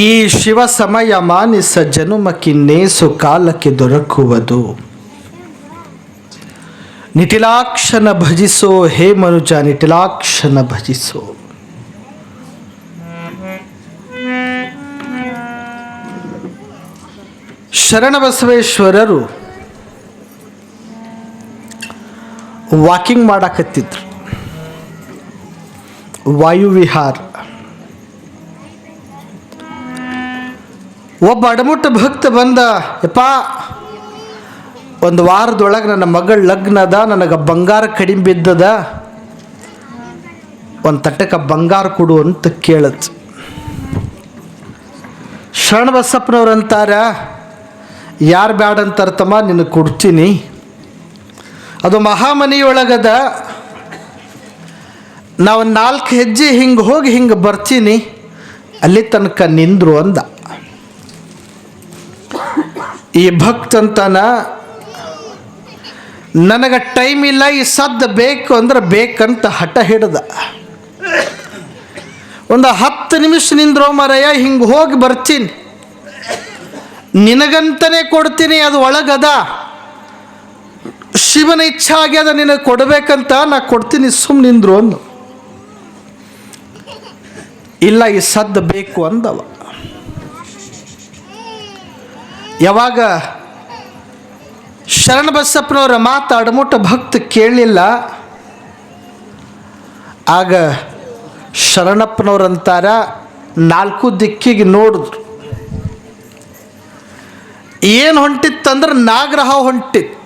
ಈ ಶಿವ ಸಮಯ ಮಾನಿಸ ಜನುಮಕ್ಕಿನ್ನೇಸು ಕಾಲಕ್ಕೆ ದೊರಕುವುದು. ನಿಟಿಲಾಕ್ಷನ ಭಜಿಸೋ ಹೇ ಮನುಜ, ನಿಟಿಲಾಕ್ಷನ ಭಜಿಸೋ. ಶರಣಬಸವೇಶ್ವರರು ವಾಕಿಂಗ್ ಮಾಡಾಕತ್ತಿದ್ರು. ವಾಯುವಿಹಾರ. ಒಬ್ಬ ಅಡಮುಟ್ಟ ಭಕ್ತ ಬಂದ, ಯಪ್ಪ, ಒಂದು ವಾರದೊಳಗೆ ನನ್ನ ಮಗಳ ಲಗ್ನ ಅದ, ನನಗೆ ಬಂಗಾರ ಕಡಿಮೆ ಬಿದ್ದದ, ಒಂದು ತಟ್ಟಕ್ಕೆ ಬಂಗಾರ ಕೊಡು ಅಂತ ಕೇಳತ್. ಶರಣಬಸಪ್ಪನವ್ರು ಅಂತಾರ, ಯಾರು ಬ್ಯಾಡ ಅಂತಾರತಮ್ಮ, ನಿನಗೆ ಕೊಡ್ತೀನಿ, ಅದು ಮಹಾಮನಿಯೊಳಗದ, ನಾವು 4 ಹೆಜ್ಜೆ ಹಿಂಗೆ ಹೋಗಿ ಹಿಂಗೆ ಬರ್ತೀನಿ, ಅಲ್ಲಿ ತನಕ ನಿಂದ್ರು ಅಂದ. ಈ ಭಕ್ತಂತಾನ, ನನಗೆ ಟೈಮ್ ಇಲ್ಲ, ಈ ಸದ್ದು ಬೇಕು ಅಂದ್ರೆ ಬೇಕಂತ ಹಠ ಹಿಡ್ದ. ಒಂದು 10 ನಿಮಿಷ ನಿಂದ್ರೋ ಮಾರಾಯ, ಹಿಂಗೆ ಹೋಗಿ ಬರ್ತೀನಿ, ನಿನಗಂತನೇ ಕೊಡ್ತೀನಿ, ಅದು ಒಳಗದ, ಶಿವನ ಇಚ್ಛೆ ಆಗ್ಯದ ನಿನಗೆ ಕೊಡಬೇಕಂತ, ನಾ ಕೊಡ್ತೀನಿ, ಸುಮ್ಮನೆ ನಿಂದ್ರು ಅಂದು. ಇಲ್ಲ, ಈ ಸದ್ದು ಬೇಕು ಅಂದವ. ಯಾವಾಗ ಶರಣಬಸಪ್ಪನವರ ಮಾತು ಅಡಮುಟ್ಟ ಭಕ್ತ ಕೇಳಲಿಲ್ಲ, ಆಗ ಶರಣಪ್ಪನವ್ರಂತಾರ, 4 ದಿಕ್ಕಿಗೆ ನೋಡಿದ್ರು. ಏನು ಹೊಂಟಿತ್ತಂದ್ರೆ ನಾಗರಹಾವು ಹೊಂಟಿತ್ತು.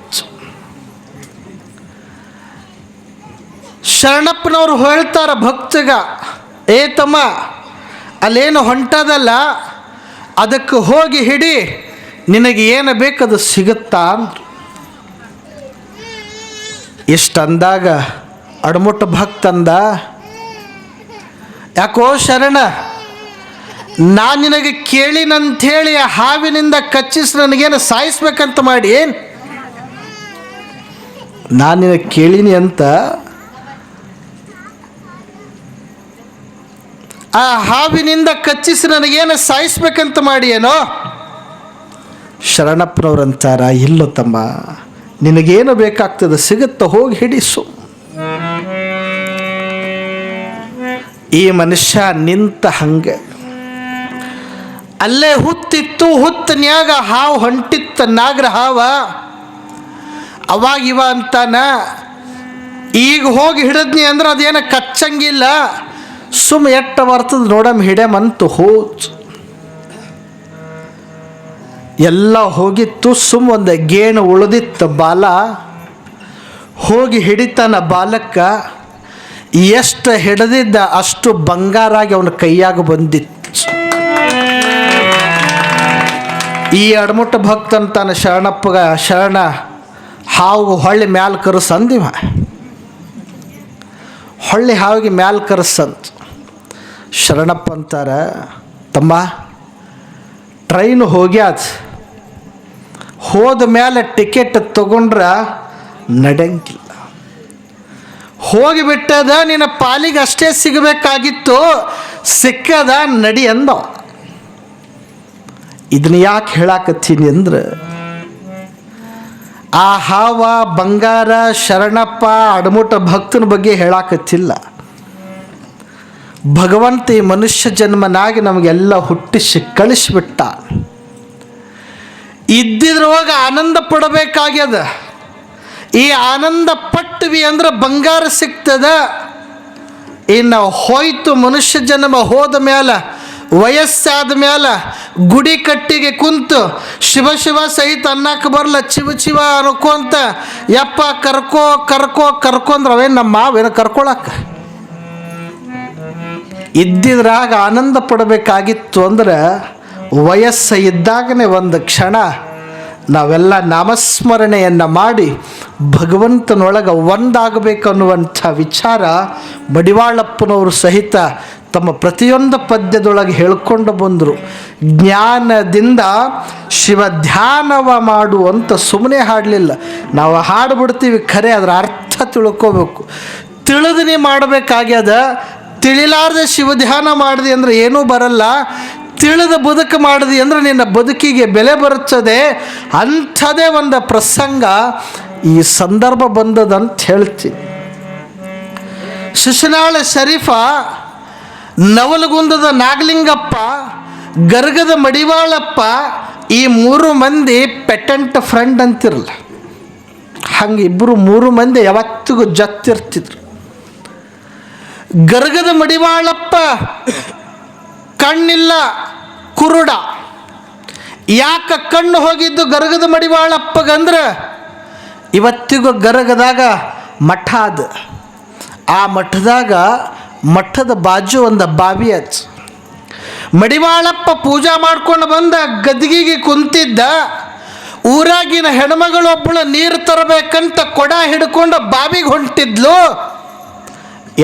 ಶರಣಪ್ಪನವ್ರು ಹೇಳ್ತಾರ ಭಕ್ತಗ, ಏ ತಮ್ಮ, ಅಲ್ಲೇನು ಹೊಂಟದಲ್ಲ ಅದಕ್ಕೆ ಹೋಗಿ ಹಿಡಿ, ನಿನಗೆ ಏನು ಬೇಕದು ಸಿಗುತ್ತಾ ಅಂದ್ರು. ಇಷ್ಟಂದಾಗ ಅಡಮುಟ್ಟ ಭಕ್ತಂದ, ಯಾಕೋ ಶರಣ, ನಾನು ನಿನಗೆ ಕೇಳಿನಂಥೇಳಿ ಹಾವಿನಿಂದ ಕಚ್ಚಿಸಿ ನನಗೇನು ಸಾಯಿಸ್ಬೇಕಂತ ಮಾಡಿ ಏನು? ನಾನು ನಿನಗೆ ಕೇಳಿನಿ ಅಂತ ಆ ಹಾವಿನಿಂದ ಕಚ್ಚಿಸಿ ನನಗೇನು ಸಾಯಿಸ್ಬೇಕಂತ ಮಾಡಿ ಏನೋ? ಶರಣಪ್ಪನವ್ರಂತಾರ, ಇಲ್ಲೋ ತಮ್ಮ, ನಿನಗೇನು ಬೇಕಾಗ್ತದೆ ಸಿಗುತ್ತ, ಹೋಗಿ ಹಿಡಿಸು. ಈ ಮನುಷ್ಯ ನಿಂತ ಹಂಗೆ ಅಲ್ಲೇ ಹುತ್ತಿತ್ತು, ಹುತ್ತನ್ಯಾಗ ಹಾವು ಹೊಂಟಿತ್ತ, ನಾಗರ ಹಾವ. ಅವಾಗ ಇವ ಅಂತಾನ, ಈಗ ಹೋಗಿ ಹಿಡಿದ್ನಿ ಅಂದ್ರೆ ಅದೇನು ಕಚ್ಚಂಗಿಲ್ಲ, ಸುಮ್ಮ ಎಟ್ಟ ಬರ್ತದ ನೋಡಮ್ ಹಿಡ್ಯಮಂತು ಹೋಚ್. ಎಲ್ಲ ಹೋಗಿತ್ತು, ಸುಮ್ಮ ಒಂದು ಗೇಣು ಉಳಿದಿತ್ತು ಬಾಲ. ಹೋಗಿ ಹಿಡಿತಾನ ಬಾಲಕ್ಕ, ಎಷ್ಟು ಹಿಡಿದಿದ್ದ ಅಷ್ಟು ಬಂಗಾರಾಗಿ ಅವನ ಕೈಯಾಗ ಬಂದಿತ್ತು. ಈ ಅಡಮುಟ್ಟ ಭಕ್ತಂತಾನ ಶರಣಪ್ಪಗ, ಶರಣ, ಹಾವು ಹೊಳ್ಳಿ ಮ್ಯಾಲ ಕರೆಸಂದಿವ, ಹೊಳ್ಳಿ ಹಾವಿಗೆ ಮ್ಯಾಲ ಕರೆಸಂತ. ಶರಣಪ್ಪ ಅಂತಾರ, ತಮ್ಮ, ಟ್ರೈನ್ ಹೋಗ್ಯಾದ, ಹೋದ ಮೇಲೆ ಟಿಕೆಟ್ ತಗೊಂಡ್ರೆ ನಡೆಯಂಗಿಲ್ಲ, ಹೋಗಿಬಿಟ್ಟದ, ನಿನ್ನ ಪಾಲಿಗೆ ಅಷ್ಟೇ ಸಿಗಬೇಕಾಗಿತ್ತು, ಸಿಕ್ಕದ, ನಡಿ ಅಂದವ. ಇದನ್ನ ಯಾಕೆ ಹೇಳಾಕತ್ತೀನಿ ಅಂದ್ರೆ, ಆ ಹಾವ, ಬಂಗಾರ, ಶರಣಪ್ಪ, ಅಡಮುಟ್ಟ ಭಕ್ತನ ಬಗ್ಗೆ ಹೇಳಾಕತ್ತಿಲ್ಲ. ಭಗವಂತ ಈ ಮನುಷ್ಯ ಜನ್ಮನಾಗಿ ನಮಗೆಲ್ಲ ಹುಟ್ಟಿಸಿ ಕಳಿಸ್ಬಿಟ್ಟ. ಇದ್ದಿದ್ರೊಳಗೆ ಆನಂದ ಪಡಬೇಕಾಗ್ಯದ. ಈ ಆನಂದ ಪಟ್ವಿ ಅಂದ್ರೆ ಬಂಗಾರ ಸಿಗ್ತದ. ಇನ್ನು ಹೋಯ್ತು ಮನುಷ್ಯ ಜನ್ಮ ಹೋದ ಮೇಲೆ, ವಯಸ್ಸಾದ ಮೇಲೆ ಗುಡಿ ಕಟ್ಟಿಗೆ ಕುಂತು ಶಿವ ಶಿವ ಸಹಿತ ಅನ್ನಕ್ಕೆ ಬರಲ್ಲ, ಚಿವ ಚಿವ ಅನ್ಕೊಂತ ಯಪ್ಪ ಕರ್ಕೋ ಕರ್ಕೋ ಕರ್ಕೊಂಡ್ರೆ ಅವೇನು ನಮ್ಮ ಮಾವೇನು ಕರ್ಕೊಳಕ್ಕೆ? ಇದ್ದಿದ್ರಾಗ ಆನಂದ ಪಡಬೇಕಾಗಿತ್ತು ಅಂದ್ರೆ ವಯಸ್ಸು ಇದ್ದಾಗನೇ ಒಂದು ಕ್ಷಣ ನಾವೆಲ್ಲ ನಾಮಸ್ಮರಣೆಯನ್ನು ಮಾಡಿ ಭಗವಂತನೊಳಗೆ ಒಂದಾಗಬೇಕನ್ನುವಂಥ ವಿಚಾರ ಮಡಿವಾಳಪ್ಪನವರು ಸಹಿತ ತಮ್ಮ ಪ್ರತಿಯೊಂದು ಪದ್ಯದೊಳಗೆ ಹೇಳ್ಕೊಂಡು ಬಂದರು. ಜ್ಞಾನದಿಂದ ಶಿವ ಧ್ಯಾನವ ಮಾಡು ಅಂತ ಸುಮ್ಮನೆ ಹಾಡಲಿಲ್ಲ. ನಾವು ಹಾಡ್ಬಿಡ್ತೀವಿ, ಖರೆ ಅದರ ಅರ್ಥ ತಿಳ್ಕೋಬೇಕು. ತಿಳಿದು ನೀ ಮಾಡಬೇಕಾಗ್ಯದ. ತಿಳಿಲಾರ್ದೆ ಶಿವ ಧ್ಯಾನ ಮಾಡಿದೆ ಅಂದರೆ ಏನೂ ಬರಲ್ಲ. ತಿಳಿದು ಬದುಕು ಮಾಡಿದಿ ಅಂದ್ರೆ ನಿನ್ನ ಬದುಕಿಗೆ ಬೆಲೆ ಬರುತ್ತದೆ. ಅಂಥದೇ ಒಂದು ಪ್ರಸಂಗ ಈ ಸಂದರ್ಭ ಬಂದದಂತ ಹೇಳ್ತೀನಿ. ಶಿಶುನಾಳ ಶರೀಫ, ನವಲಗುಂದದ ನಾಗಲಿಂಗಪ್ಪ, ಗರ್ಗದ ಮಡಿವಾಳಪ್ಪ, ಈ 3 ಮಂದಿ ಪೆಟೆಂಟ್ ಫ್ರೆಂಡ್ ಅಂತಿರಲ್ಲ, ಹಂಗೆ ಇಬ್ಬರು 3 ಮಂದಿ ಯಾವತ್ತಿಗೂ ಜೊತ್ತಿರ್ತಿದ್ರು. ಗರ್ಗದ ಮಡಿವಾಳಪ್ಪ ಕಣ್ಣಿಲ್ಲ, ಕುರುಡ. ಯಾಕೆ ಕಣ್ಣು ಹೋಗಿದ್ದು ಗರ್ಗದ ಮಡಿವಾಳಪ್ಪಗಂದ್ರೆ, ಇವತ್ತಿಗೂ ಗರಗದಾಗ ಮಠ ಅದು. ಆ ಮಠದಾಗ ಮಠದ ಬಾಜು ಒಂದು ಬಾವಿ ಹಚ್ಚ. ಮಡಿವಾಳಪ್ಪ ಪೂಜಾ ಮಾಡ್ಕೊಂಡು ಬಂದ ಗದ್ಗಿಗೆ ಕುಂತಿದ್ದ. ಊರಾಗಿನ ಹೆಣ್ಮಗಳೊಬ್ಬಳು ನೀರು ತರಬೇಕಂತ ಕೊಡ ಹಿಡ್ಕೊಂಡು ಬಾವಿಗೆ ಹೊಂಟಿದ್ಲು.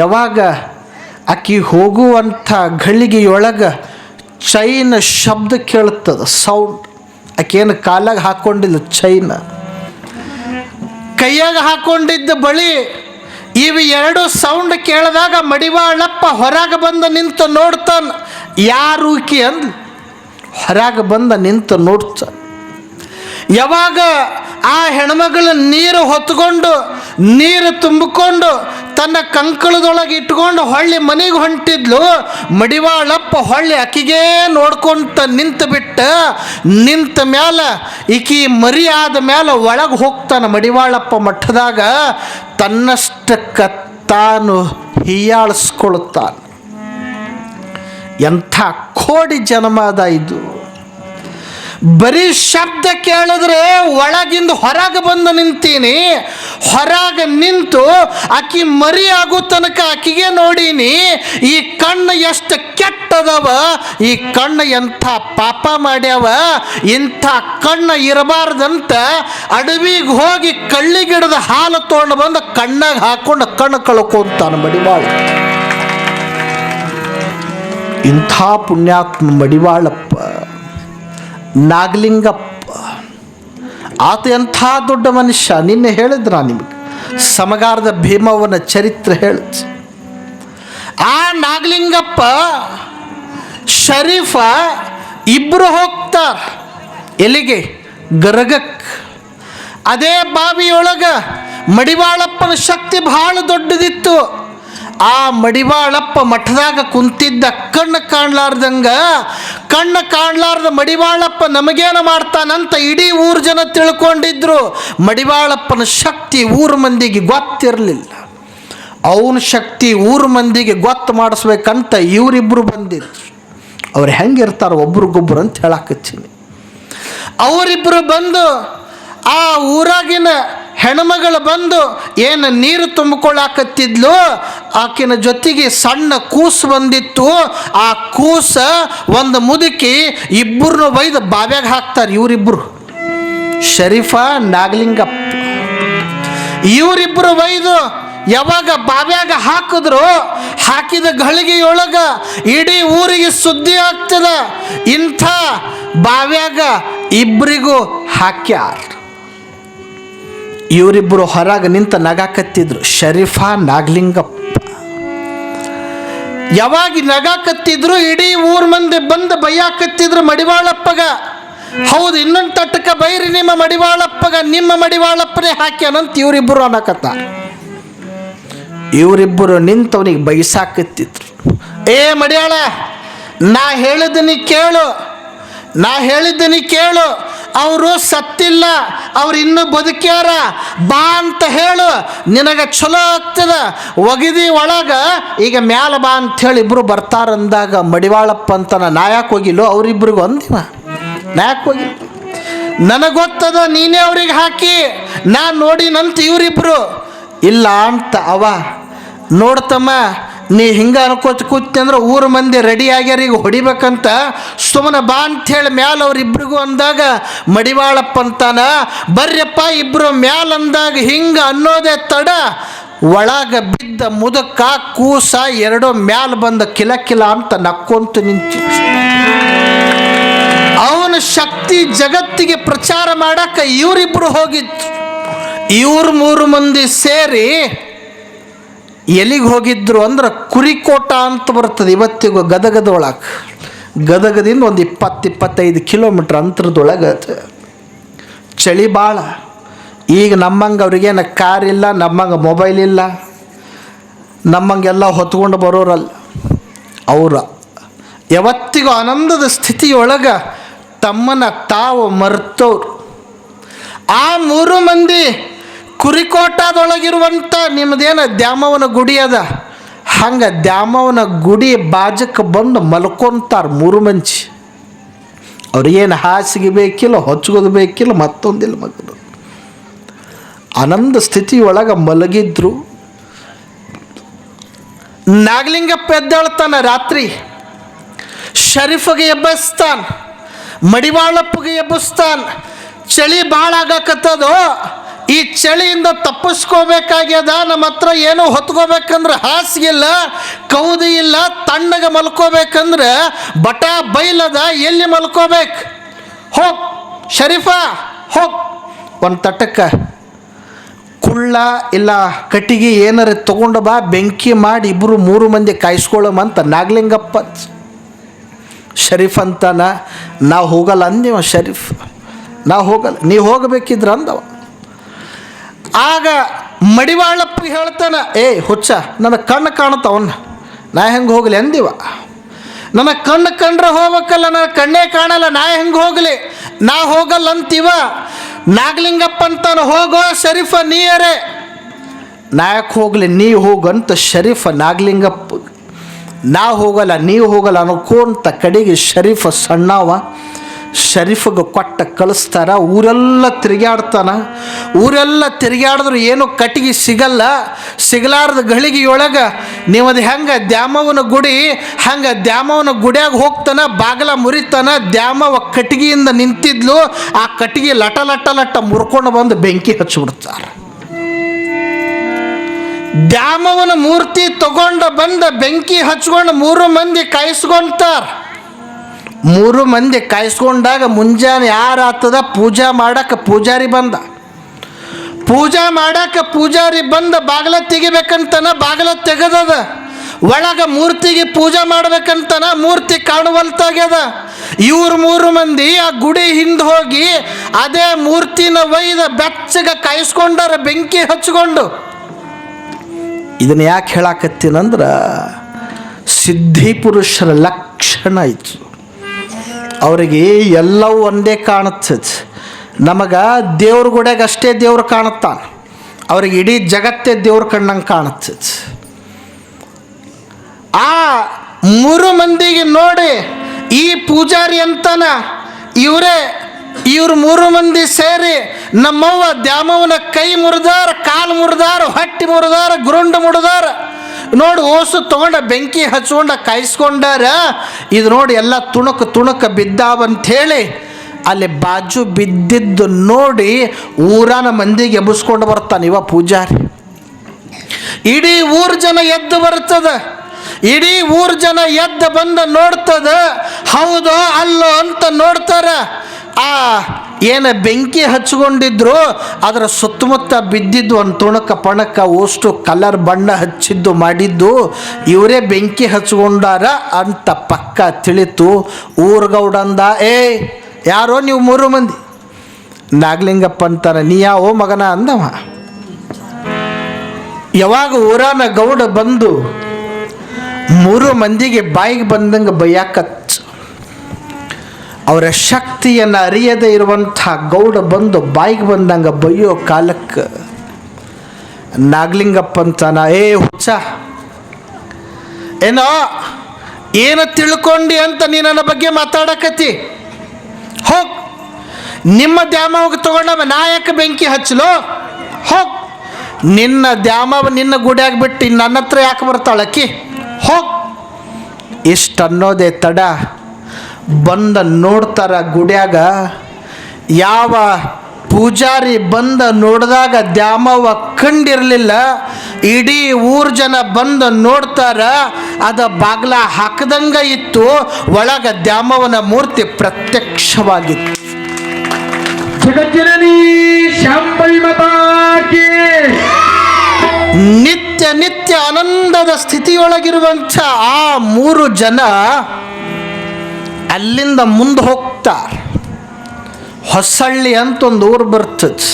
ಯಾವಾಗ ಆಕಿ ಹೋಗುವಂಥ ಘಳಿಗೆಯೊಳಗೆ ಚೈನ್ ಶಬ್ದ ಕೇಳುತ್ತದೆ, ಸೌಂಡ್. ಆಕೇನು ಕಾಲಾಗ ಹಾಕ್ಕೊಂಡಿಲ್ಲ ಚೈನ್, ಕೈಯಾಗ ಹಾಕ್ಕೊಂಡಿದ್ದ ಬಳಿ. ಇವು 2 ಸೌಂಡ್ ಕೇಳಿದಾಗ ಮಡಿವಾಳಪ್ಪ ಹೊರಗೆ ಬಂದು ನಿಂತು ನೋಡ್ತಾನೆ. ಯಾರು ಈಕಿ ಅಂದ್ ಹೊರಗೆ ಬಂದ ನಿಂತು ನೋಡ್ತಾನೆ. ಯಾವಾಗ ಆ ಹೆಣ್ಮಗಳ ನೀರು ಹೊತ್ಕೊಂಡು ನೀರು ತುಂಬಿಕೊಂಡು ತನ್ನ ಕಂಕಳದೊಳಗೆ ಇಟ್ಕೊಂಡು ಹೊಳ್ಳಿ ಮನೆಗೆ ಹೊಂಟಿದ್ಲು. ಮಡಿವಾಳಪ್ಪ ಹೊಳ್ಳಿ ಅಕ್ಕಿಗೇ ನೋಡ್ಕೊಂತ ನಿಂತು ಬಿಟ್ಟ. ನಿಂತ ಮ್ಯಾಲ ಈಕಿ ಮರಿ ಆದ ಮ್ಯಾಲ ಒಳಗೆ ಹೋಗ್ತಾನೆ ಮಡಿವಾಳಪ್ಪ ಮಠದಾಗ. ತನ್ನಷ್ಟಕ್ಕೆ ತಾನು ಹೀಯಾಳಿಸ್ಕೊಳ್ತಾನೆ. ಎಂಥ ಕೋಡಿ ಜನ್ಮ ಅದ ಇದು. ಬರೀ ಶಬ್ದ ಕೇಳಿದ್ರೆ ಒಳಗಿಂದ ಹೊರಗೆ ಬಂದು ನಿಂತೀನಿ. ಹೊರಗೆ ನಿಂತು ಆಕಿ ಮರಿ ಆಗೋ ತನಕ ಆಕಿಗೆ ನೋಡೀನಿ. ಈ ಕಣ್ಣು ಎಷ್ಟು ಕೆಟ್ಟದವ, ಈ ಕಣ್ಣು ಎಂಥ ಪಾಪ ಮಾಡ್ಯಾವ, ಇಂಥ ಕಣ್ಣು ಇರಬಾರ್ದಂತ ಅಡವಿಗೆ ಹೋಗಿ ಕಳ್ಳಿಗಿಡದ ಹಾಲು ತೊಗೊಂಡು ಬಂದು ಕಣ್ಣಾಗ ಹಾಕೊಂಡು ಕಣ್ಣು ಕಳ್ಕೊಂತಾನೆ ಮಡಿವಾಳ. ಇಂಥ ಪುಣ್ಯಾತ್ಮ ಮಡಿವಾಳಪ್ಪ. ನಾಗಲಿಂಗಪ್ಪ ಆತ ಎಂಥ ದೊಡ್ಡ ಮನುಷ್ಯ. ನಿನ್ನೆ ಹೇಳಿದ್ರ ನಿಮಗೆ ಸಮಗಾರದ ಭೀಮವ್ವನ ಚರಿತ್ರೆ ಹೇಳಿದ. ಆ ನಾಗಲಿಂಗಪ್ಪ ಶರೀಫ ಇಬ್ಬರು ಹೋಗ್ತಾರೆ ಎಲ್ಲಿಗೆ? ಗರಗಕ್ಕೆ. ಅದೇ ಬಾವಿಯೊಳಗೆ ಮಡಿವಾಳಪ್ಪನ ಶಕ್ತಿ ಬಹಳ ದೊಡ್ಡದಿತ್ತು. ಆ ಮಡಿವಾಳಪ್ಪ ಮಠದಾಗ ಕುಂತಿದ್ದ. ಕಣ್ಣು ಕಾಣಲಾರ್ದ ಮಡಿವಾಳಪ್ಪ ನಮಗೇನು ಮಾಡ್ತಾನಂತ ಇಡೀ ಊರು ಜನ ತಿಳ್ಕೊಂಡಿದ್ರು. ಮಡಿವಾಳಪ್ಪನ ಶಕ್ತಿ ಊರು ಮಂದಿಗೆ ಗೊತ್ತಿರಲಿಲ್ಲ. ಅವನ ಶಕ್ತಿ ಊರು ಮಂದಿಗೆ ಗೊತ್ತು ಮಾಡಿಸ್ಬೇಕಂತ ಇವರಿಬ್ಬರು ಬಂದಿದ್ರು. ಅವ್ರು ಹೆಂಗಿರ್ತಾರೆ ಒಬ್ರಿಗೊಬ್ರು ಅಂತ ಹೇಳಾಕತ್ತೀನಿ. ಅವರಿಬ್ಬರು ಬಂದು ಆ ಊರಾಗಿನ ಹೆಣ್ಮಗಳು ಬಂದು ಏನು ನೀರು ತುಂಬಿಕೊಳ್ಳಾಕತ್ತಿದ್ಲು. ಆಕಿನ ಜೊತೆಗೆ ಸಣ್ಣ ಕೂಸು ಬಂದಿತ್ತು. ಆ ಕೂಸ ಒಂದು ಮುದುಕಿ ಇಬ್ಬರನ್ನ ಒಯ್ದು ಬಾವ್ಯಾಗ ಹಾಕ್ತಾರೆ. ಇವರಿಬ್ಬರು ಶರೀಫ ನಾಗಲಿಂಗಪ್ಪ ಇವರಿಬ್ಬರು ಒಯ್ದು ಯಾವಾಗ ಬಾವ್ಯಾಗ ಹಾಕಿದ್ರು, ಹಾಕಿದ ಗಳಿಗೆಯೊಳಗ ಇಡೀ ಊರಿಗೆ ಸುದ್ದಿ ಆಗ್ತದ. ಇಂಥ ಬಾವ್ಯಾಗ ಇಬ್ಬರಿಗೂ ಹಾಕ್ಯಾರ. ಇವರಿಬ್ಬರು ಹೊರಗೆ ನಿಂತ ನಗಾಕತ್ತಿದ್ರು, ಶರೀಫ ನಾಗಲಿಂಗಪ್ಪ. ಯಾವಾಗ ನಗಾಕತ್ತಿದ್ರು ಇಡೀ ಊರ್ ಮಂದಿ ಬಂದು ಬೈಯಾಕತ್ತಿದ್ರು ಮಡಿವಾಳಪ್ಪಗ. ಹೌದು, ಇನ್ನೊಂದು ತಟ್ಟಕ ಬೈರಿ ನಿಮ್ಮ ಮಡಿವಾಳಪ್ಪಗ, ನಿಮ್ಮ ಮಡಿವಾಳಪ್ಪನೇ ಹಾಕ್ಯಾನಂತ ಇವರಿಬ್ಬರು ಅನ್ನಕತ್ತಾರ. ಇವರಿಬ್ಬರು ನಿಂತವನಿಗೆ ಬೈಸಾಕತ್ತಿದ್ರು. ಏ ಮಡಿಯಾಳ, ನಾ ಹೇಳಿದ್ದೀನಿ ಕೇಳು, ಅವರು ಸತ್ತಿಲ್ಲ, ಅವ್ರು ಇನ್ನೂ ಬದುಕ್ಯಾರ, ಬಾ ಅಂತ ಹೇಳು, ನಿನಗೆ ಚಲೋ ಆಗ್ತದ. ಒಗಿದಿ ಒಳಗ ಈಗ ಮ್ಯಾಲ ಬಾ ಅಂಥೇಳಿ ಇಬ್ಬರು ಬರ್ತಾರಂದಾಗ ಮಡಿವಾಳಪ್ಪ ಅಂತನ ನಾ ಯಾಕೆ ಹೋಗಿಲ್ಲೋ ಅವರಿಬ್ಬರಿಗೂ ಅಂದಿವ. ನಾ ಯಾಕೆ ಹೋಗಿಲ್ಲ, ನನಗೆ ಗೊತ್ತದ ನೀನೇ ಅವ್ರಿಗೆ ಹಾಕಿ, ನಾನು ನೋಡಿನಂತ ಇವರಿಬ್ಬರು ಇಲ್ಲ ಅಂತ. ಅವ ನೋಡ್ತಮ್ಮ, ನೀ ಹಿಂಗೆ ಅನ್ಕೋತ ಕೂತಿ ಅಂದ್ರೆ ಊರು ಮಂದಿ ರೆಡಿ ಆಗ್ಯಾರ ಈಗ ಹೊಡಿಬೇಕಂತ, ಸುಮ್ಮನೆ ಬಾ ಅಂಥೇಳಿ ಮ್ಯಾಲ ಅವ್ರಿಬ್ರಿಗೂ ಅಂದಾಗ ಮಡಿವಾಳಪ್ಪ ಅಂತಾನ, ಬರ್ಯಪ್ಪ ಇಬ್ಬರು ಮ್ಯಾಲ ಅಂದಾಗ ಹಿಂಗೆ ಅನ್ನೋದೇ ತಡ ಒಳಗೆ ಬಿದ್ದ ಮುದಕ ಕೂಸ ಎರಡೂ ಮ್ಯಾಲ ಬಂದ ಕಿಲ ಅಂತ ನಕ್ಕೊಂತ ನಿಂತು. ಅವನ ಶಕ್ತಿ ಜಗತ್ತಿಗೆ ಪ್ರಚಾರ ಮಾಡಕ್ಕೆ ಇವರಿಬ್ಬರು ಹೋಗಿದ್ರು. ಇವ್ರು 3 ಮಂದಿ ಸೇರಿ ಎಲ್ಲಿಗೆ ಹೋಗಿದ್ರು ಅಂದ್ರೆ ಕುರಿಕೋಟ ಅಂತ ಬರ್ತದೆ ಇವತ್ತಿಗೂ ಗದಗದೊಳಗೆ. ಗದಗದಿಂದ ಒಂದು 20-25 ಕಿಲೋಮೀಟ್ರ್ ಅಂತರದೊಳಗೆ ಚಳಿ ಭಾಳ. ಈಗ ನಮ್ಮಂಗೆ ಅವ್ರಿಗೇನು ಕಾರ್ ಇಲ್ಲ, ನಮ್ಮಂಗೆ ಮೊಬೈಲ್ ಇಲ್ಲ, ನಮ್ಮಂಗೆಲ್ಲ ಹೊತ್ಕೊಂಡು ಬರೋರಲ್ಲ. ಅವರು ಯಾವತ್ತಿಗೂ ಆನಂದದ ಸ್ಥಿತಿಯೊಳಗೆ ತಮ್ಮನ್ನು ತಾವು ಮರ್ತವ್ರು. ಆ 3 ಮಂದಿ ಕುರಿಕೋಟದೊಳಗಿರುವಂಥ ನಿಮ್ಮದೇನು ದ್ಯಾಮವ್ವನ ಗುಡಿ ಅದ, ಹಂಗೆ ದ್ಯಾಮವ್ವನ ಗುಡಿ ಬಾಜಕ್ಕೆ ಬಂದು ಮಲ್ಕೊತಾರೆ 3 ಮಂದಿ. ಅವ್ರಿಗೇನು ಹಾಸಿಗೆ ಬೇಕಿಲ್ಲ, ಹೊಚ್ಕೋದು ಬೇಕಿಲ್ಲ, ಮತ್ತೊಂದಿಲ್ಲ. ಮಗನು ಆನಂದ ಸ್ಥಿತಿಯೊಳಗೆ ಮಲಗಿದ್ರು. ನಾಗಲಿಂಗಪ್ಪ ಎದ್ದೇಳ್ತಾನೆ ರಾತ್ರಿ, ಶರೀಫಗೆ ಎಬ್ಬಿಸ್ತಾನೆ, ಮಡಿವಾಳಪ್ಪಗೆ ಎಬ್ಬಿಸ್ತಾನೆ. ಚಳಿ ಭಾಳ ಆಗಕತ್ತದೋ, ಈ ಚಳಿಯಿಂದ ತಪ್ಪಿಸ್ಕೋಬೇಕಾಗ್ಯದ. ನಮ್ಮ ಹತ್ರ ಏನೋ ಹೊತ್ಕೋಬೇಕಂದ್ರೆ ಹಾಸಿಗಿಲ್ಲ, ಕೌದಿ ಇಲ್ಲ, ತಣ್ಣಗೆ ಮಲ್ಕೋಬೇಕಂದ್ರೆ ಬಟ ಬೈಲದ, ಎಲ್ಲಿ ಮಲ್ಕೋಬೇಕು? ಹೋಗ್ ಶರೀಫ, ಹೋಗ್ ಒಂದು ತಟ್ಟಕ್ಕೆ ಕುಳ್ಳ ಇಲ್ಲ ಕಟ್ಟಿಗೆ ಏನಾರ ತೊಗೊಂಡು ಬಾ, ಬೆಂಕಿ ಮಾಡಿ 2-3 ಮಂದಿ ಕಾಯಿಸ್ಕೊಳ್ಳೋಮಂತ ನಾಗಲಿಂಗಪ್ಪ. ಶರೀಫ್ ಅಂತಾನ, ನಾವು ಹೋಗಲ್ಲ ಅಂದೇವ. ಶರೀಫ್ ನಾವು ಹೋಗಲ್ಲ, ನೀವು ಹೋಗಬೇಕಿದ್ರ ಅಂದವ. ಆಗ ಮಡಿವಾಳಪ್ಪ ಹೇಳ್ತಾನೆ, ಹುಚ್ಚ, ನನ್ನ ಕಣ್ಣು ಕಾಣುತ್ತವನ್ನ, ನಾ ಹೆಂಗೆ ಹೋಗಲಿ ಅಂದಿವ. ನನ್ನ ಕಣ್ಣು ಕಂಡ್ರೆ ಹೋಗ್ಬೇಕಲ್ಲ, ನನ್ನ ಕಣ್ಣೇ ಕಾಣಲ್ಲ, ನಾ ಹೆಂಗೆ ಹೋಗಲಿ? ನಾ ಹೋಗಲ್ಲ ಅಂತೀವ. ನಾಗಲಿಂಗಪ್ಪ ಅಂತಾನೆ, ಹೋಗೋ ಶರೀಫ ನೀಯರೇ. ನಾಯಕ್ ಹೋಗಲಿ, ನೀ ಹೋಗಂತ ಶರೀಫ ನಾಗಲಿಂಗಪ್ಪ. ನಾ ಹೋಗಲ್ಲ, ನೀವು ಹೋಗಲ್ಲ ಅನ್ಕೋಂತ ಕಡೆಗೆ ಶರೀಫ ಸಣ್ಣವ, ಶರೀಫಗೆ ಕೊಟ್ಟ ಕಳಿಸ್ತಾರ. ಊರೆಲ್ಲ ತಿರುಗಾಡ್ತಾನ. ಊರೆಲ್ಲ ತಿರುಗಾಡಿದ್ರು ಏನೂ ಕಟ್ಟಿಗೆ ಸಿಗಲ್ಲ. ಸಿಗಲಾರ್ದ ಗಳಿಗೆಯೊಳಗೆ ನೀವದು ಹೆಂಗೆ ದ್ಯಾಮವ್ವನ ಗುಡಿ, ಹಂಗೆ ದ್ಯಾಮವ್ವನ ಗುಡಿಯಾಗ ಹೋಗ್ತಾನ, ಬಾಗಿಲ ಮುರಿತಾನ. ದ್ಯಾಮವ್ವ ಕಟ್ಟಿಗೆಯಿಂದ ನಿಂತಿದ್ಲು, ಆ ಕಟ್ಟಿಗೆ ಲಟ ಲಟ ಲಟ ಮುರ್ಕೊಂಡು ಬಂದು ಬೆಂಕಿ ಹಚ್ಚಿಬಿಡ್ತಾರೆ. ದ್ಯಾಮವ್ವನ ಮೂರ್ತಿ ತಗೊಂಡು ಬಂದ ಬೆಂಕಿ ಹಚ್ಕೊಂಡು 3 ಮಂದಿ ಕಾಯಿಸ್ಕೊಂತಾರೆ. 3 ಮಂದಿ ಕಾಯಿಸ್ಕೊಂಡಾಗ ಮುಂಜಾನೆ ಯಾರಾಗ್ತದ ಪೂಜಾ ಮಾಡಕ್ಕೆ ಪೂಜಾರಿ ಬಂದ. ಪೂಜಾ ಮಾಡಕ್ಕೆ ಪೂಜಾರಿ ಬಂದ ಬಾಗಿಲ ತೆಗಿಬೇಕಂತನ, ಬಾಗಿಲ ತೆಗೆದದ. ಒಳಗೆ ಮೂರ್ತಿಗೆ ಪೂಜೆ ಮಾಡ್ಬೇಕಂತನ, ಮೂರ್ತಿ ಕಾಣುವಲ್ತಾಗ್ಯದ. ಇವ್ರು 3 ಮಂದಿ ಆ ಗುಡಿ ಹಿಂದೆ ಹೋಗಿ ಅದೇ ಮೂರ್ತಿನ ಒಯ್ದ ಬೆಚ್ಚಗೆ ಕಾಯಿಸ್ಕೊಂಡಾರ ಬೆಂಕಿ ಹಚ್ಕೊಂಡು. ಇದನ್ನು ಯಾಕೆ ಹೇಳಾಕತ್ತೀನಂದ್ರೆ ಸಿದ್ಧಿ ಪುರುಷರ ಲಕ್ಷಣ ಆಯಿತು. ಅವರಿಗೆ ಎಲ್ಲವೂ ಒಂದೇ ಕಾಣುತ್ತದೆ. ನಮಗೆ ದೇವ್ರ ಗುಡಿಯಾಗ ಅಷ್ಟೇ ದೇವ್ರು ಕಾಣುತ್ತಾನೆ, ಅವ್ರಿಗೆ ಇಡೀ ಜಗತ್ತೇ ದೇವ್ರ ಕಣ್ಣಂಗೆ ಕಾಣುತ್ತದೆ. ಆ 3 ಮಂದಿಗೆ ನೋಡಿ ಈ ಪೂಜಾರಿ ಅಂತಾನ, ಇವ್ರು 3 ಮಂದಿ ಸೇರಿ ನಮ್ಮವ್ವ ದ್ಯಾಮವ್ವನ ಕೈ ಮುರಿದಾರ, ಕಾಲು ಮುರಿದಾರ, ಹೊಟ್ಟಿ ಮುರಿದಾರ, ಗುರುಂಡು ಮುರಿದಾರ. ನೋಡಿ ಓಸು ತೊಗೊಂಡ ಬೆಂಕಿ ಹಚ್ಕೊಂಡ ಕಾಯಿಸ್ಕೊಂಡಾರ. ಇದು ನೋಡಿ ಎಲ್ಲ ತುಣುಕು ಬಿದ್ದಾವಂಥೇಳಿ ಅಲ್ಲಿ ಬಾಜು ಬಿದ್ದಿದ್ದು ನೋಡಿ ಊರನ ಮಂದಿಗೆ ಎಬ್ಬಿಸ್ಕೊಂಡು ಬರ್ತಾನೆ ಇವ ಪೂಜಾರಿ. ಇಡೀ ಊರು ಜನ ಎದ್ದು ಬರ್ತದ. ಇಡೀ ಊರು ಜನ ಎದ್ದು ಬಂದ ನೋಡ್ತದ, ಹೌದೋ ಅಲ್ಲೋ ಅಂತ ನೋಡ್ತಾರ. ಆ ಏನು ಬೆಂಕಿ ಹಚ್ಕೊಂಡಿದ್ರು ಅದರ ಸುತ್ತಮುತ್ತ ಬಿದ್ದಿದ್ದು ಒಂದು ತುಣಕ ಪಣಕ ಅಷ್ಟು ಕಲರ್ ಬಣ್ಣ ಹಚ್ಚಿದ್ದು ಮಾಡಿದ್ದು ಇವರೇ ಬೆಂಕಿ ಹಚ್ಕೊಂಡಾರ ಅಂತ ಪಕ್ಕ ತಿಳಿತು. ಊರ್ಗೌಡಂದ, ಯಾರೋ ನೀವು 3 ಮಂದಿ? ನಾಗಲಿಂಗಪ್ಪ ಅಂತಾನೆ, ನೀ ಯಾವ ಮಗನ ಅಂದವ. ಯಾವಾಗ ಊರಾನ ಗೌಡ ಬಂದು 3 ಮಂದಿಗೆ ಬಾಯಿಗೆ ಬಂದಂಗೆ ಬೈಯಾಕತ್, ಅವರ ಶಕ್ತಿಯನ್ನು ಅರಿಯದೇ ಇರುವಂಥ ಗೌಡ ಬಂದು ಬಾಯಿಗೆ ಬಂದಂಗೆ ಬೈಯೋ ಕಾಲಕ್ಕೆ ನಾಗಲಿಂಗಪ್ಪ ಅಂತಾನ, ಹುಚ್ಚ, ಏನು ತಿಳ್ಕೊಂಡಿ ಅಂತ ನೀ ನನ್ನ ಬಗ್ಗೆ ಮಾತಾಡಕತ್ತಿ? ಹೋಗ್ ನಿಮ್ಮ ದ್ಯಾಮವ್ವಗೆ ತಗೊಂಡವ ನಾಯಕ ಬೆಂಕಿ ಹಚ್ಚಲು ಹೋಗ್. ನಿನ್ನ ದ್ಯಾಮವ್ವ ನಿನ್ನ ಗುಡಿಯಾಗ ಬಿಟ್ಟು ನನ್ನ ಹತ್ರ ಯಾಕೆ ಬರ್ತಾಳಕ್ಕಿ? ಹೋಗ್. ಇಷ್ಟನ್ನೋದೇ ತಡ ಬಂದ ನೋಡ್ತಾರ ಗುಡಿಯಾಗ. ಯಾವ ಪೂಜಾರಿ ಬಂದ ನೋಡಿದಾಗ ದ್ಯಾಮವ್ವ ಕಂಡಿರಲಿಲ್ಲ. ಇಡೀ ಊರು ಜನ ಬಂದು ನೋಡ್ತಾರ, ಅದ ಬಾಗ್ಲ ಹಾಕದಂಗ ಇತ್ತು. ಒಳಗ ದ್ಯಾಮವ್ವನ ಮೂರ್ತಿ ಪ್ರತ್ಯಕ್ಷವಾಗಿತ್ತು. ನಿತ್ಯ ಆನಂದದ ಸ್ಥಿತಿಯೊಳಗಿರುವಂಥ ಆ 3 ಜನ ಅಲ್ಲಿಂದ ಮುಂದೆ ಹೋಗ್ತಾರೆ. ಹೊಸಳ್ಳಿ ಅಂತ ಒಂದು ಊರು ಬರ್ತದೆ.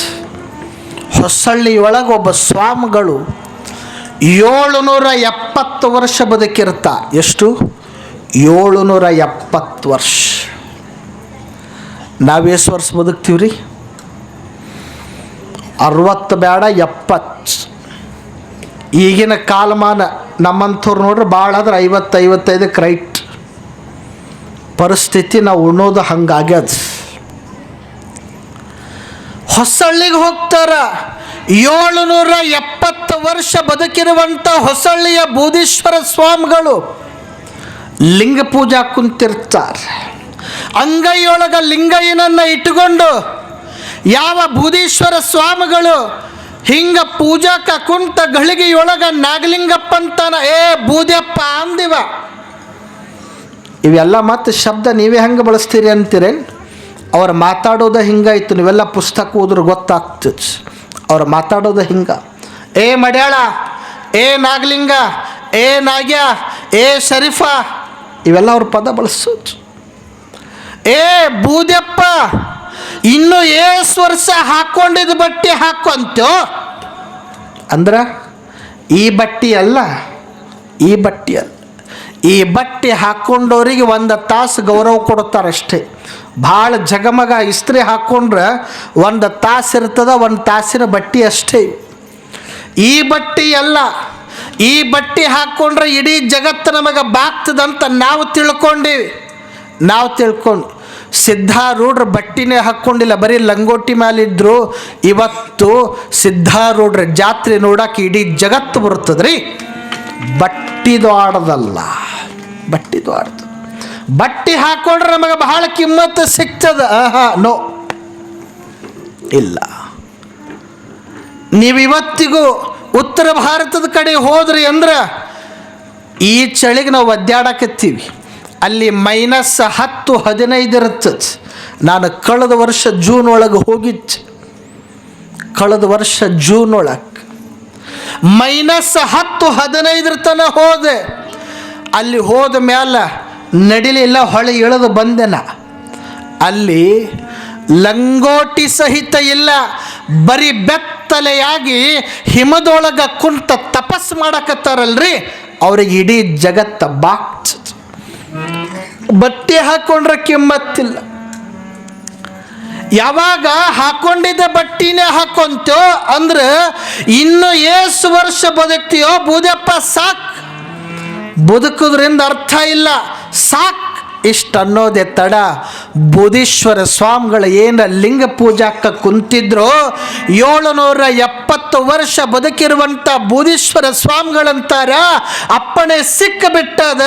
ಹೊಸಳ್ಳಿಯೊಳಗೆ ಒಬ್ಬ ಸ್ವಾಮಿಗಳು 770 ವರ್ಷ ಬದುಕಿರ್ತಾರೆ. ಎಷ್ಟು? 770 ವರ್ಷ. ನಾವೆಷ್ಟು ವರ್ಷ ಬದುಕ್ತೀವಿ ರೀ? 60 ಬೇಡ 70. ಈಗಿನ ಕಾಲಮಾನ ನಮ್ಮಂಥವ್ರು ನೋಡ್ರೆ ಭಾಳ ಆದ್ರೆ 50-55ಕ್ಕೆ ರೈಟ್. ಪರಿಸ್ಥಿತಿ ನಾವು ಉಣ್ಣೋದು ಹಂಗಾಗ್ಯದ. ಹೊಸಳ್ಳಿಗೆ ಹೋಗ್ತಾರ. 770 ವರ್ಷ ಬದುಕಿರುವಂಥ ಹೊಸಳ್ಳಿಯ ಬೂದೀಶ್ವರ ಸ್ವಾಮಿಗಳು ಲಿಂಗ ಪೂಜಾ ಕುಂತಿರ್ತಾರೆ. ಅಂಗೈಯೊಳಗ ಲಿಂಗಯ್ಯನನ್ನು ಇಟ್ಟುಕೊಂಡು ಯಾವ ಬೂದೀಶ್ವರ ಸ್ವಾಮಿಗಳು ಹಿಂಗ ಪೂಜಾಕ ಕುಂತ ಗಳಿಗೆಯೊಳಗ ನಾಗಲಿಂಗಪ್ಪ ಅಂತಾನ, ಏ ಬೂದ್ಯಪ್ಪ ಅಂದಿವ. ಇವೆಲ್ಲ ಮತ್ತೆ ಶಬ್ದ ನೀವೇ ಹೆಂಗೆ ಬಳಸ್ತೀರಿ ಅಂತೀರೇನು? ಅವ್ರು ಮಾತಾಡೋದು ಹಿಂಗಾಯ್ತು. ನೀವೆಲ್ಲ ಪುಸ್ತಕ ಓದ್ರೆ ಗೊತ್ತಾಗ್ತದೆ. ಅವ್ರು ಮಾತಾಡೋದು ಹಿಂಗ. ಏ ಮಡ್ಯಾಳ, ಏ ನಾಗಲಿಂಗ, ಏ ನಾಗ್ಯ, ಏ ಶರೀಫ, ಇವೆಲ್ಲ ಅವ್ರ ಪದ ಬಳಸೋದು. ಏ ಬೂದ್ಯಪ್ಪ, ಇನ್ನು ಏಸು ವರ್ಷ ಹಾಕ್ಕೊಂಡಿದ್ದು ಬಟ್ಟೆ ಹಾಕೊಂತೋ ಅಂದ್ರೆ ಈ ಬಟ್ಟೆ ಅಲ್ಲ, ಈ ಬಟ್ಟೆ ಅಲ್ಲ. ಈ ಬಟ್ಟೆ ಹಾಕ್ಕೊಂಡವ್ರಿಗೆ 1 ತಾಸು ಗೌರವ ಕೊಡ್ತಾರಷ್ಟೇ. ಭಾಳ ಜಗಮಗ ಇಸ್ತ್ರಿ ಹಾಕ್ಕೊಂಡ್ರೆ 1 ತಾಸು ಇರ್ತದ, 1 ತಾಸಿನ ಬಟ್ಟೆ ಅಷ್ಟೇ. ಈ ಬಟ್ಟೆ ಅಲ್ಲ. ಈ ಬಟ್ಟೆ ಹಾಕ್ಕೊಂಡ್ರೆ ಇಡೀ ಜಗತ್ತು ನಮಗೆ ಬಾಗ್ತದಂತ ನಾವು ತಿಳ್ಕೊಂಡೀವಿ. ಸಿದ್ಧಾರೂಢ್ರ ಬಟ್ಟಿನೇ ಹಾಕ್ಕೊಂಡಿಲ್ಲ, ಬರೀ ಲಂಗೋಟಿ ಮೇಲಿದ್ರು. ಇವತ್ತು ಸಿದ್ಧಾರೂಢ್ರ ಜಾತ್ರೆ ನೋಡಕ್ಕೆ ಇಡೀ ಜಗತ್ತು ಬರ್ತದ್ರಿ. ಬಟ್ಟಿದು ಆಡೋದಲ್ಲ, ಬಟ್ಟಿದು ಆಡ್ದು. ಬಟ್ಟೆ ಹಾಕ್ಕೊಂಡ್ರೆ ನಮಗೆ ಬಹಳ ಕಿಮ್ಮತ್ತು ಸಿಗ್ತದ. ನೋ, ಇಲ್ಲ. ನೀವು ಇವತ್ತಿಗೂ ಉತ್ತರ ಭಾರತದ ಕಡೆ ಹೋದ್ರಿ ಅಂದ್ರೆ ಈ ಚಳಿಗೆ ನಾವು ಒದ್ದಾಡಕತ್ತೀವಿ. ಅಲ್ಲಿ -10-15 ಇರ್ತದೆ. ನಾನು ಕಳೆದ ವರ್ಷ ಜೂನ್ ಒಳಗೆ ಹೋಗಿದ್ದೆ. ಕಳೆದ ವರ್ಷ ಜೂನ್ ಒಳಗೆ -10-15 ತನಕ ಹೋದೆ. ಅಲ್ಲಿ ಹೋದ ಮೇಲೆ ನಡಿಲಿಲ್ಲ, ಹೊಳೆ ಇಳಿದು ಬಂದೆನ. ಅಲ್ಲಿ ಲಂಗೋಟಿ ಸಹಿತ ಇಲ್ಲ, ಬರೀ ಬೆತ್ತಲೆಯಾಗಿ ಹಿಮದೊಳಗೆ ಕುಂತ ತಪಸ್ಸು ಮಾಡಕತ್ತಾರಲ್ರಿ, ಅವ್ರಿಗೆ ಇಡೀ ಜಗತ್ತ ಬಾಗ್ತದೆ. ಬಟ್ಟೆ ಹಾಕ್ಕೊಂಡ್ರೆ ಕಿಮ್ಮತ್ತಿಲ್ಲ. ಯಾವಾಗ ಹಾಕ್ಕೊಂಡಿದ್ದ ಬಟ್ಟಿನೇ ಹಾಕೊಂತೋ ಅಂದ್ರೆ ಇನ್ನು ಏಸು ವರ್ಷ ಬದುಕ್ತೀಯೋ ಬೂದ್ಯಪ್ಪ ಸಾಕು. ಬದುಕೋದ್ರಿಂದ ಅರ್ಥ ಇಲ್ಲ, ಸಾಕು ಇಷ್ಟು ಅನ್ನೋದೇ ತಡ. ಬೂದೀಶ್ವರ ಸ್ವಾಮಿಗಳು ಏನು ಲಿಂಗ ಪೂಜಾಕ್ಕ ಕುಂತಿದ್ರು, 770 ವರ್ಷ ಬದುಕಿರುವಂಥ ಬೂದೀಶ್ವರ ಸ್ವಾಮಿಗಳಂತಾರ, ಅಪ್ಪಣೆ ಸಿಕ್ಕಿಬಿಟ್ಟದ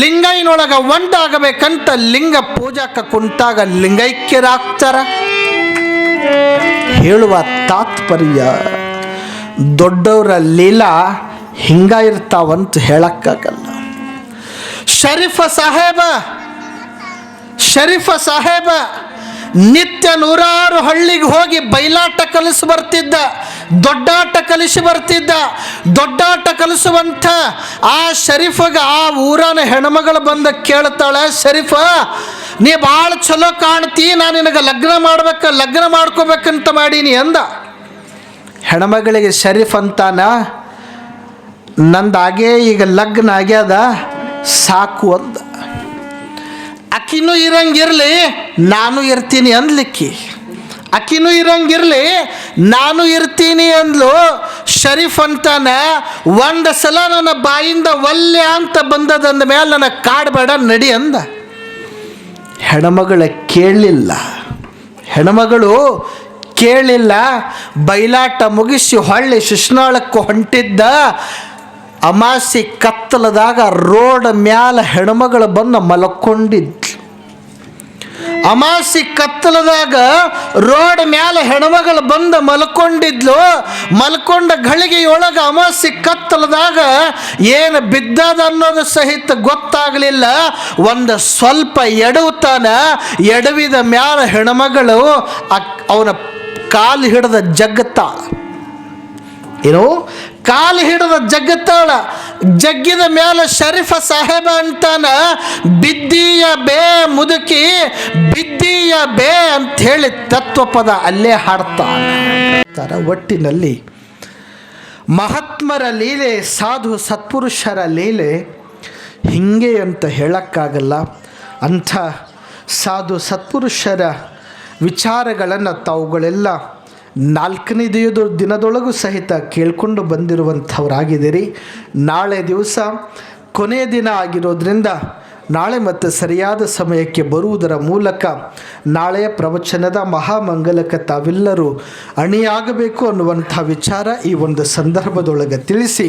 ಲಿಂಗೈನೊಳಗ ಒಂದಾಗಬೇಕಂತ ಲಿಂಗ ಪೂಜಾಕ್ಕ ಕುಂತಾಗ ಲಿಂಗೈಕ್ಯರಾಗ್ತಾರ. ಹೇಳುವ ತಾತ್ಪರ್ಯ ದೊಡ್ಡವರ ಲೀಲಾ ಹಿಂಗ ಇರ್ತಾವಂತ ಹೇಳಕ್ಕಾಗಲ್ಲ. ಶರೀಫ ಸಾಹೇಬ ನಿತ್ಯ 100 ಹಳ್ಳಿಗೆ ಹೋಗಿ ಬಯಲಾಟ ಕಲಿಸಿ ಬರ್ತಿದ್ದ, ದೊಡ್ಡಾಟ ಕಲಿಸಿ ಬರ್ತಿದ್ದ. ದೊಡ್ಡಾಟ ಕಲಿಸುವಂಥ ಆ ಶರೀಫಗೆ ಆ ಊರನ ಹೆಣ್ಮಗಳು ಬಂದ ಕೇಳ್ತಾಳೆ, ಶರೀಫ ನೀ ಭಾಳ ಚಲೋ ಕಾಣ್ತಿ, ನಾನು ನಿನಗೆ ಲಗ್ನ ಮಾಡ್ಕೋಬೇಕಂತ ಮಾಡೀನಿ ಅಂದ. ಹೆಣ್ಮಗಳಿಗೆ ಶರೀಫ್ ಅಂತಾನ, ನಂದಾಗೇ ಈಗ ಲಗ್ನ ಆಗ್ಯದ, ಸಾಕು ಅಂದ. ಅಕ್ಕಿನೂ ಇರಂಗಿರಲಿ ನಾನು ಇರ್ತೀನಿ ಅಂದ್ಲಿಕ್ಕಿ. ಅಕ್ಕಿನೂ ಇರಂಗಿರಲಿ ನಾನು ಇರ್ತೀನಿ ಅಂದ್ಲು. ಶರೀಫ್ ಅಂತಾನ, 1 ಸಲ ನನ್ನ ಬಾಯಿಂದ ಒಲ್ಲೆ ಅಂತ ಬಂದದಂದ ಮೇಲೆ ನನಗೆ ಕಾಡಬೇಡ ನಡಿ ಅಂದ. ಹೆಣ್ಮಗಳ ಕೇಳಿಲ್ಲ. ಬಯಲಾಟ ಮುಗಿಸಿ ಹೊಳ್ಳಿ ಶಿಶ್ನಾಳಕ್ಕೆ ಹೊಂಟಿದ್ದ. ಅಮಾಸಿ ಕತ್ತಲದಾಗ ರೋಡ್ ಮ್ಯಾಲ ಹೆಣ್ಮಗಳು ಬಂದು ಮಲ್ಕೊಂಡಿದ್ಲು. ಅಮಾಸಿ ಕತ್ತಲದಾಗ ರೋಡ್ ಮ್ಯಾಲ ಹೆಣ್ಮಗಳು ಬಂದು ಮಲ್ಕೊಂಡಿದ್ಲು. ಮಲ್ಕೊಂಡ ಗಳಿಗೆಯೊಳಗೆ ಅಮಾಸಿ ಕತ್ತಲದಾಗ ಏನು ಬಿದ್ದದ ಅನ್ನೋದು ಸಹಿತ ಗೊತ್ತಾಗಲಿಲ್ಲ. ಒಂದು ಸ್ವಲ್ಪ ಎಡವುತ್ತಾನ, ಎಡವಿದ ಮ್ಯಾಲ ಹೆಣ್ಮಗಳು ಅವನ ಕಾಲು ಹಿಡಿದ ಜಗ್ತಾಳ. ಕಾಲು ಹಿಡಿದ ಜಗ್ಗತಾಳ. ಜಗ್ಗಿದ ಮೇಲೆ ಶರೀಫ ಸಾಹೇಬ ಅಂತಾನ, ಬಿದ್ದೀಯ ಬೇ ಮುದುಕಿ ಬಿದ್ದೀಯ ಬೇ ಅಂಥೇಳಿ ತತ್ವಪದ ಅಲ್ಲೇ ಹಾಡ್ತಾನೆ. ಒಟ್ಟಿನಲ್ಲಿ ಮಹಾತ್ಮರ ಲೀಲೆ, ಸಾಧು ಸತ್ಪುರುಷರ ಲೀಲೆ ಹಿಂಗೆ ಅಂತ ಹೇಳೋಕ್ಕಾಗಲ್ಲ. ಅಂಥ ಸಾಧು ಸತ್ಪುರುಷರ ವಿಚಾರಗಳನ್ನು ತಾವುಗಳೆಲ್ಲ 4ನೇ ದಿನದೊಳಗೂ ಸಹಿತ ಕೇಳಿಕೊಂಡು ಬಂದಿರುವಂಥವರಾಗಿದ್ದೀರಿ. ನಾಳೆ ದಿವಸ ಕೊನೆಯ ದಿನ ಆಗಿರೋದ್ರಿಂದ ನಾಳೆ ಮತ್ತೆ ಸರಿಯಾದ ಸಮಯಕ್ಕೆ ಬರುವುದರ ಮೂಲಕ ನಾಳೆಯ ಪ್ರವಚನದ ಮಹಾಮಂಗಲಕ್ಕೆ ತಾವೆಲ್ಲರೂ ಅಣಿಯಾಗಬೇಕು ಅನ್ನುವಂಥ ವಿಚಾರ ಈ ಒಂದು ಸಂದರ್ಭದೊಳಗೆ ತಿಳಿಸಿ